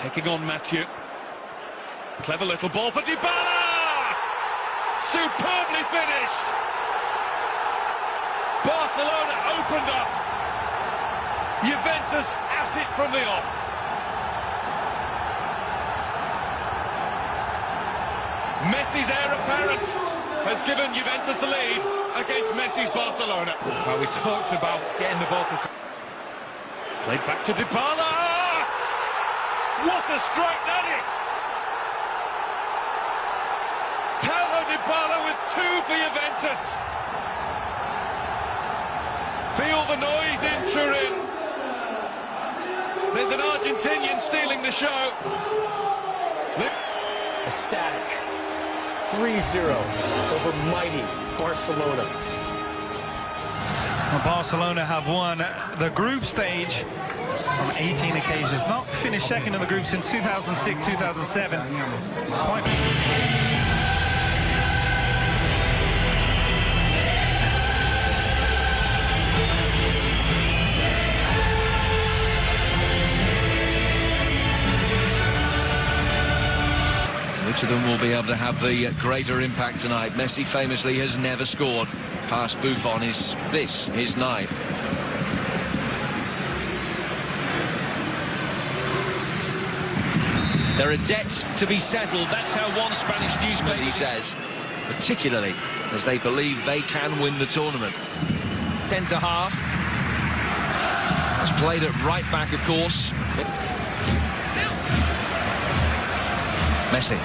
Taking on Mathieu. Clever little ball for Dybala! Superbly finished! Barcelona opened up. Juventus at it from the off. Messi's heir apparent has given Juventus the lead against Messi's Barcelona. Well, we talked about getting the ball to... Played back to Dybala! What a strike that is! Paulo Dybala with 2 for Juventus. Feel the noise in Turin. There's an Argentinian stealing the show. Ecstatic. 3-0 over mighty Barcelona. Well, Barcelona have won the group stage on 18 occasions. Not finished second in the group since 2006-2007. Which of them will be able to have the greater impact tonight? Messi famously has never scored. Past Buffon, is this his night? There are debts to be settled. That's how one Spanish newspaper says. Particularly as they believe they can win the tournament. Centre half. Has played it right back, of course. Messi.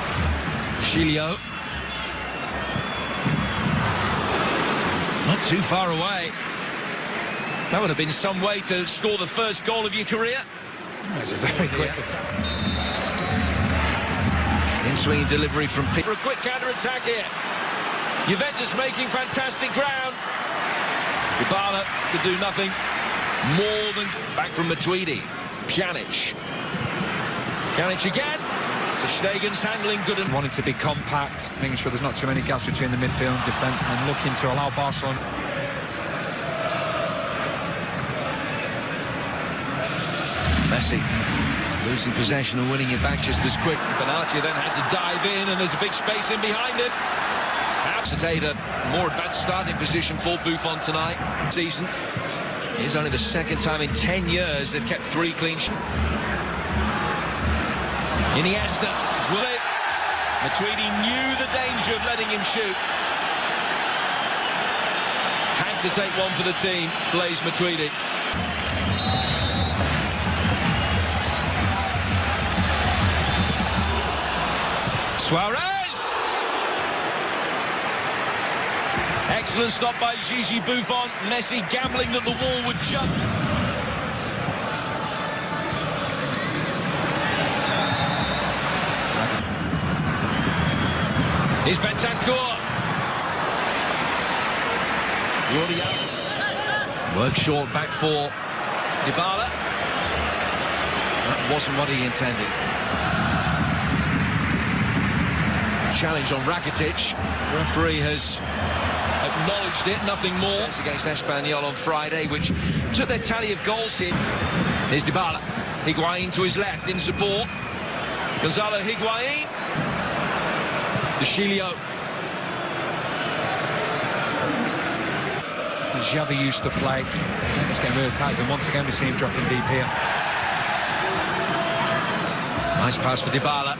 Chilio. Not too far away. That would have been some way to score the first goal of your career. It's a very quick attack. In-swinging delivery from P. For a quick counter-attack here. Juventus making fantastic ground. Dybala could do nothing more than... Back from Matuidi. Pjanic. Pjanic again. Ter Stegen's handling good and... Wanting to be compact, making sure there's not too many gaps between the midfield and defence, and then looking to allow Barcelona... Messi losing possession and winning it back just as quick. Benatia then had to dive in, and there's a big space in behind it. Absolutely a more advanced starting position for Buffon tonight. Season. It's only the second time in 10 years they've kept 3 clean sheets. Iniesta is with it. Matuidi knew the danger of letting him shoot. Had to take one for the team, Blaise Matuidi. Suarez! Excellent stop by Gigi Buffon. Messi gambling that the wall would jump. Here's Bentancur. Work short back for Dybala. That wasn't what he intended. Challenge on Rakitic. The referee has acknowledged it, nothing more. Against Espanyol on Friday, which took their tally of goals here. Here's Dybala. Higuain to his left in support. Gonzalo Higuain. De Chilio. Xavi used to play. This game really tight, but once again we see him dropping deep here. Nice pass for Dybala.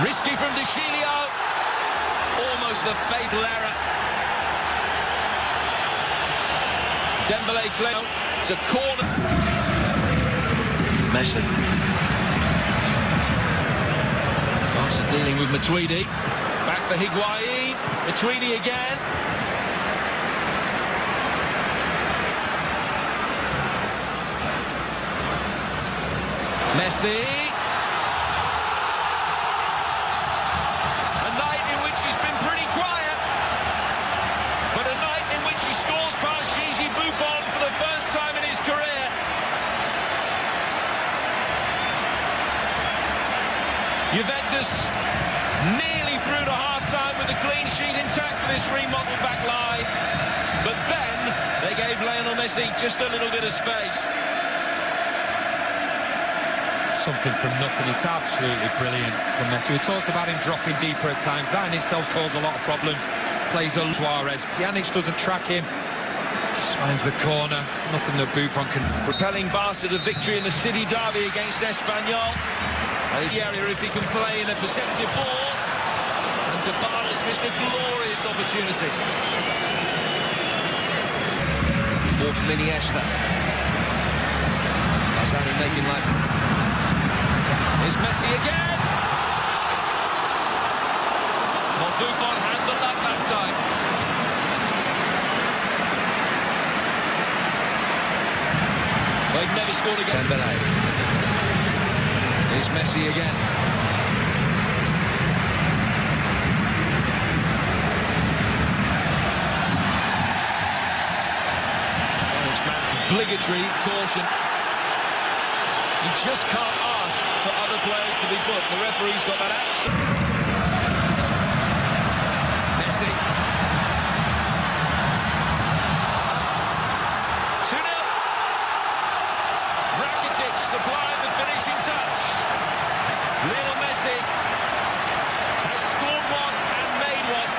Risky from De Chilio. Almost a fatal error. Dembele clear. It's a corner. Messi. Barca dealing with Matuidi. Back for Higuain. Matuidi again. Messi. A night in which he's been pretty quiet, but a night in which he scores past Gigi Buffon for the first time in his career. Juventus nearly clean sheet intact for this remodeled back line, but then they gave Lionel Messi just a little bit of space. Something from nothing. It's absolutely brilliant from Messi. We talked about him dropping deeper at times. That in itself caused a lot of problems. Plays on Suarez. Pjanic doesn't track him. Just finds the corner. Nothing that Buffon can. Propelling Barca to victory in the city derby against Espanyol. And the area if he can play in a perceptive ball. And Dybala's missed a glorious opportunity. Fourth from Iniesta. Azani making life. Here's Messi again. Well, Buffon had the luck that time. They've never scored again. Here's Messi again. Obligatory caution. You just can't ask for other players to be booked. The referee's got that out. Messi. 2-0. Rakitic supplying the finishing touch. Lionel Messi has scored one and made one.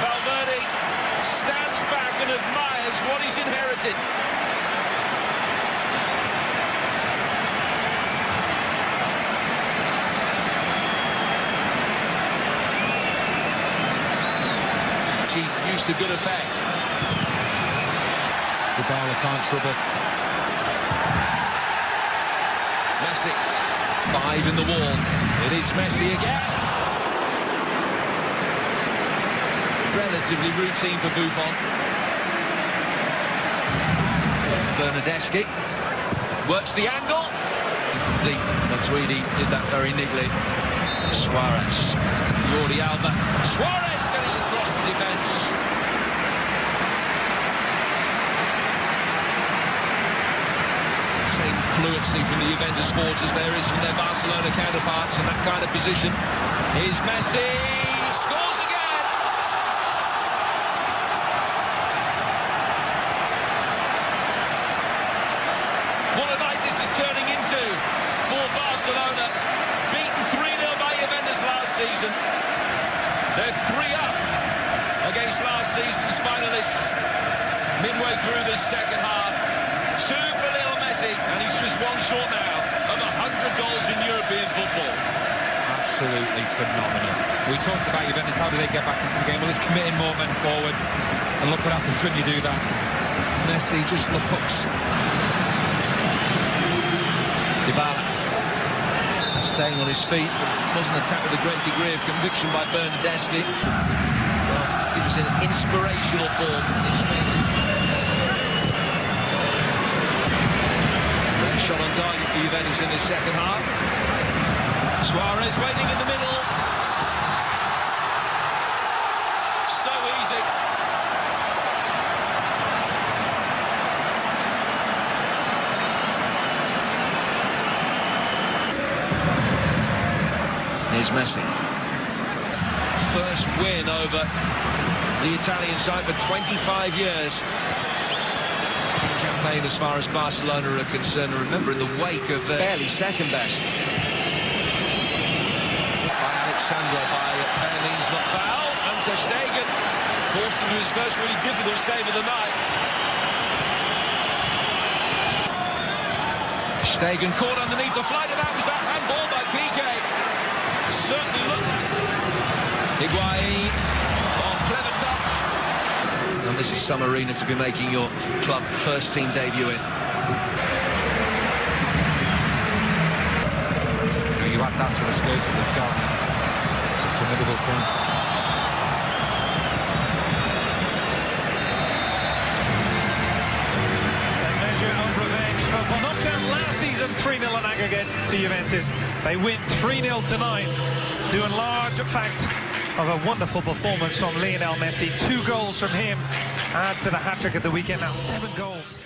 Valverde stands back and admires what he's inherited. She used to good effect. Dybala can't trouble. Messi, 5 in the wall. It is Messi again. Relatively routine for Buffon. Bernardeschi works the angle. Deep, Matuidi did that very neatly. Suarez, Jordi Alba. Suarez getting across the defence. Same fluency from the Juventus supporters as there is from their Barcelona counterparts in that kind of position. Here's Messi, scores again. What a night this is turning into for Barcelona. Beaten 3-0 by Juventus last season. They're 3 up against last season's finalists midway through this second half. 2 for Lionel Messi, and he's just one short now of 100 goals in European football. Absolutely phenomenal. We talked about Juventus, how do they get back into the game? Well, it's committing more men forward, and look what happens when you do that. Messi just looks. Dybala staying on his feet, but wasn't attacked with a great degree of conviction by Bernardeschi. Well, it was an inspirational form in speed. Rare shot on target for Juventus in the second half. Suarez waiting in the middle. So easy. Here's Messi. First win over the Italian side for 25 years. Campaign as far as Barcelona are concerned. Remember, in the wake of barely second best. By Alexandra, by Perlin's not foul. And Ter Stegen forced into his first really difficult save of the night. Stegen caught underneath the flight of that. Was that handball by Piqué? Certainly looked like Higuain on clever touch. And this is some arena to be making your club first team debut in. You add that to the skills that they've got. It's a formidable team. A measure of revenge for well, knocked out last season 3-0 in aggregate to Juventus. They win 3-0 tonight, due in large fact of a wonderful performance from Lionel Messi. 2 goals from him add to the hat-trick of the weekend. Now 7 goals.